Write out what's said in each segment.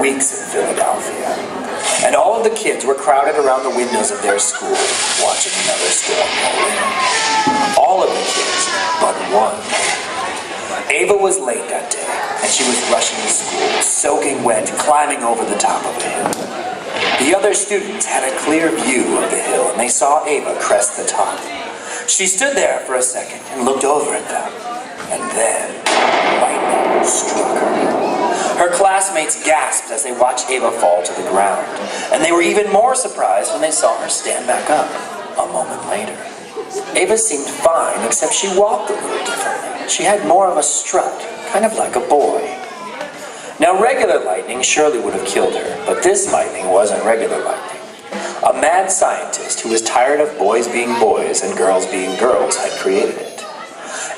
weeks in Philadelphia, and all of the kids were crowded around the windows of their school, watching another storm roll in. All of the kids, but one. Ava was late that day, and she was rushing to school, soaking wet, climbing over the top of a hill. The other students had a clear view of the hill, and they saw Ava crest the top. She stood there for a second and looked over at them, and then lightning struck her. Her classmates gasped as they watched Ava fall to the ground, and they were even more surprised when they saw her stand back up a moment later. Ava seemed fine, except she walked a little differently. She had more of a strut, kind of like a boy. Now, regular lightning surely would have killed her, but this lightning wasn't regular lightning. A mad scientist who was tired of boys being boys and girls being girls had created it.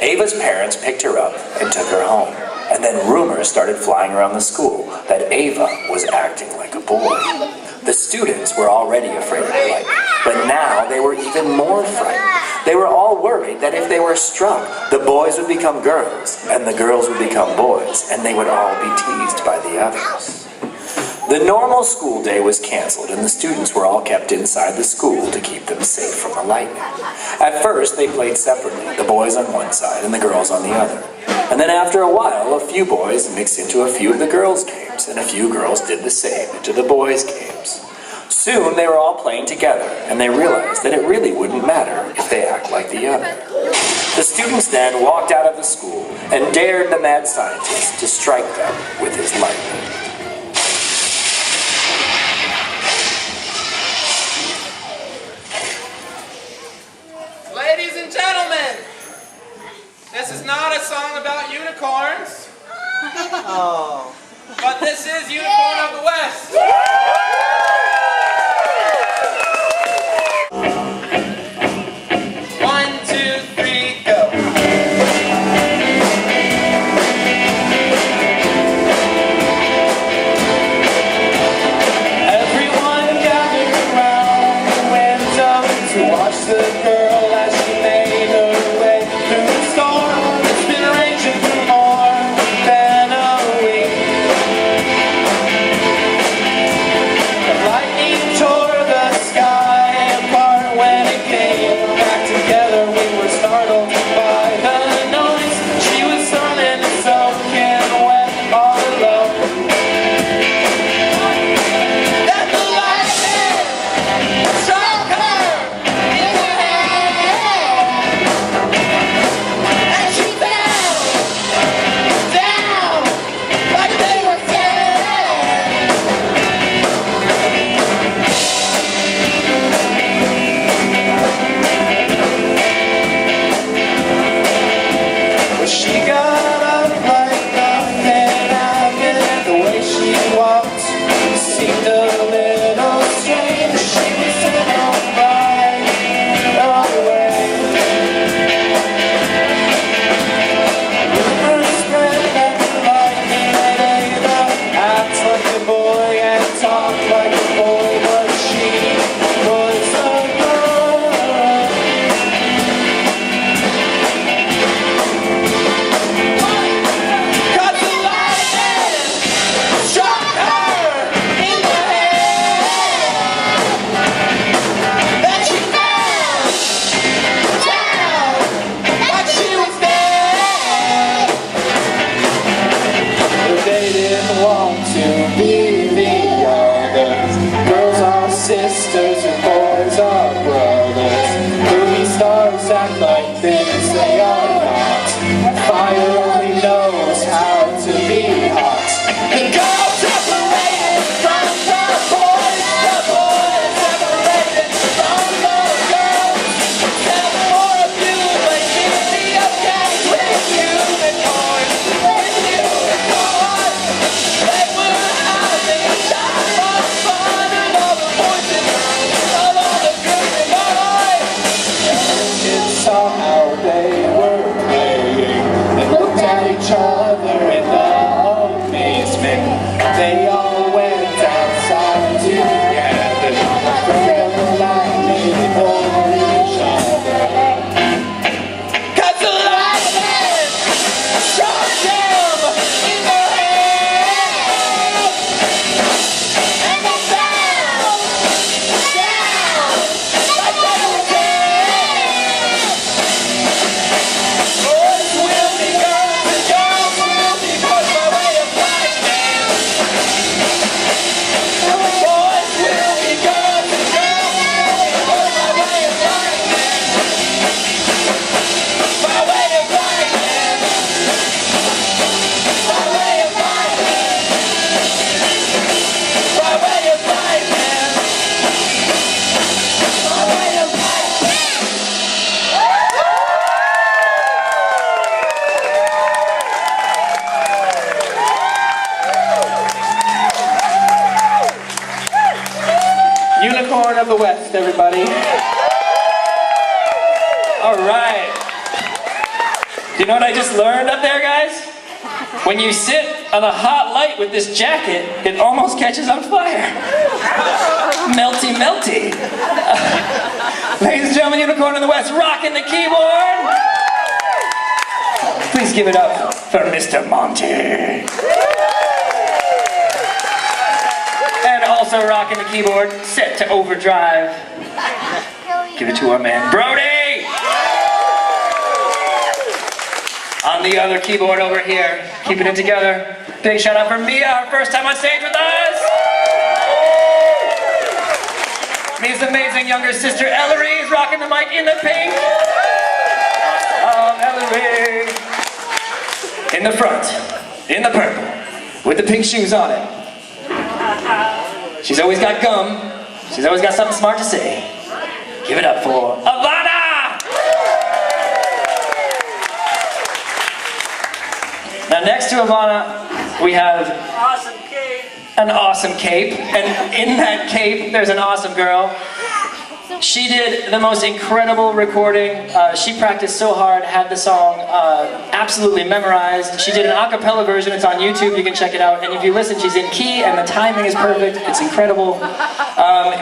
Ava's parents picked her up and took her home, and then rumors started flying around the school that Ava was acting like a boy. The students were already afraid of the lightning, but now they were even more frightened. They were all worried that if they were struck, the boys would become girls, and the girls would become boys, and they would all be teased by the others. The normal school day was canceled, and the students were all kept inside the school to keep them safe from the lightning. At first, they played separately, the boys on one side and the girls on the other. And then after a while, a few boys mixed into a few of the girls' games, and a few girls did the same into the boys' games. Soon, they were all playing together, and they realized that it really wouldn't matter if they act like the other. The students then walked out of the school and dared the mad scientist to strike them with his lightning. Ladies and gentlemen, this is not a song about unicorns, but this is Unicorn of the West. Unicorn of the West, everybody. All right. You know what I just learned up there, guys? When you sit on a hot light with this jacket, it almost catches on fire. Melty, melty. Ladies and gentlemen, Unicorn of the West, rocking the keyboard. Please give it up for Mr. Monty. And also rocking the keyboard, set to overdrive. Give it to our man, Brody! On the other keyboard over here, keeping it together. Big shout out for Mia, her first time on stage with us. Mia's amazing younger sister, Ellery, is rocking the mic in the pink. Ellery. In the front, in the purple, with the pink shoes on it. She's always got gum. She's always got something smart to say. Give it up for Ivana! Now next to Ivana, we have an awesome cape. And in that cape, there's an awesome girl. She did the most incredible recording. She practiced so hard, had the song absolutely memorized. She did an a cappella version. It's on YouTube. You can check it out. And if you listen, she's in key, and the timing is perfect. It's incredible.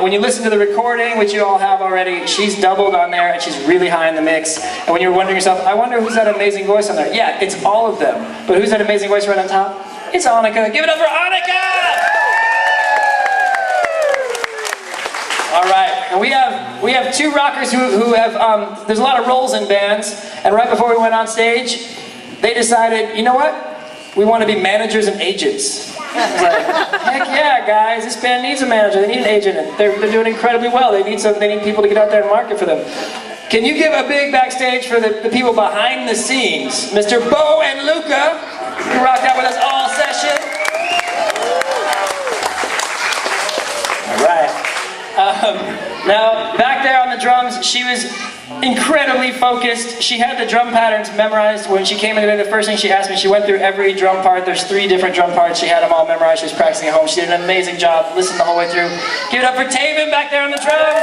When you listen to the recording, which you all have already, she's doubled on there, and she's really high in the mix. And when you're wondering yourself, I wonder who's that amazing voice on there? Yeah, it's all of them. But who's that amazing voice right on top? It's Annika. Give it up for Annika! All right, and we have two rockers who have, there's a lot of roles in bands, and right before we went on stage, they decided, you know what? We want to be managers and agents. I was like, heck yeah, guys, this band needs a manager, they need an agent, and they're doing incredibly well. They need people to get out there and market for them. Can you give a big backstage for the people behind the scenes? Mr. Bo and Luca, who rocked out with us all session. All right. Now, back there on the drums, she was incredibly focused. She had the drum patterns memorized. When she came in today, the first thing she asked me, she went through every drum part. There's 3 different drum parts. She had them all memorized. She was practicing at home. She did an amazing job. Listened the whole way through. Give it up for Taven back there on the drums.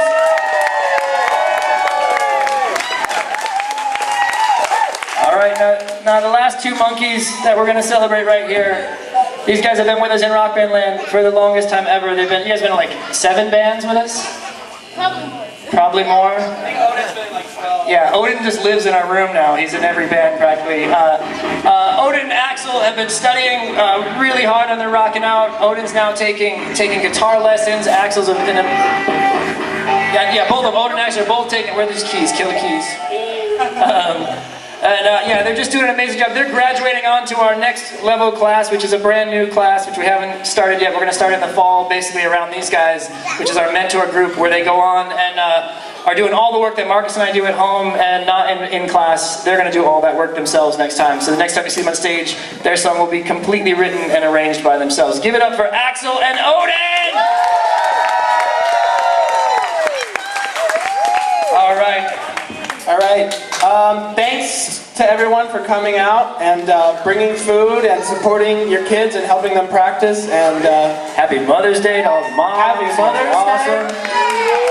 All right, now the last 2 monkeys that we're going to celebrate right here. These guys have been with us in Rock Band Land for the longest time ever. You guys have been in like 7 bands with us? Probably more. I think Odin's been like 12. Yeah, Odin just lives in our room now. He's in every band practically. Odin and Axel have been studying really hard on their rocking out. Odin's now taking guitar lessons. Axel's in a... Yeah, both of them, Odin and Axel are both taking... Where are these keys? Kill the keys. Yeah, they're just doing an amazing job. They're graduating on to our next level class, which is a brand new class, which we haven't started yet. We're going to start in the fall, basically around these guys, which is our mentor group, where they go on and are doing all the work that Marcus and I do at home and not in class. They're going to do all that work themselves next time. So the next time you see them on stage, their song will be completely written and arranged by themselves. Give it up for Axel and Odin! All right. Thanks to everyone for coming out and bringing food and supporting your kids and helping them practice. And Happy Mother's Day to all the moms. Happy Mother's Day. Awesome.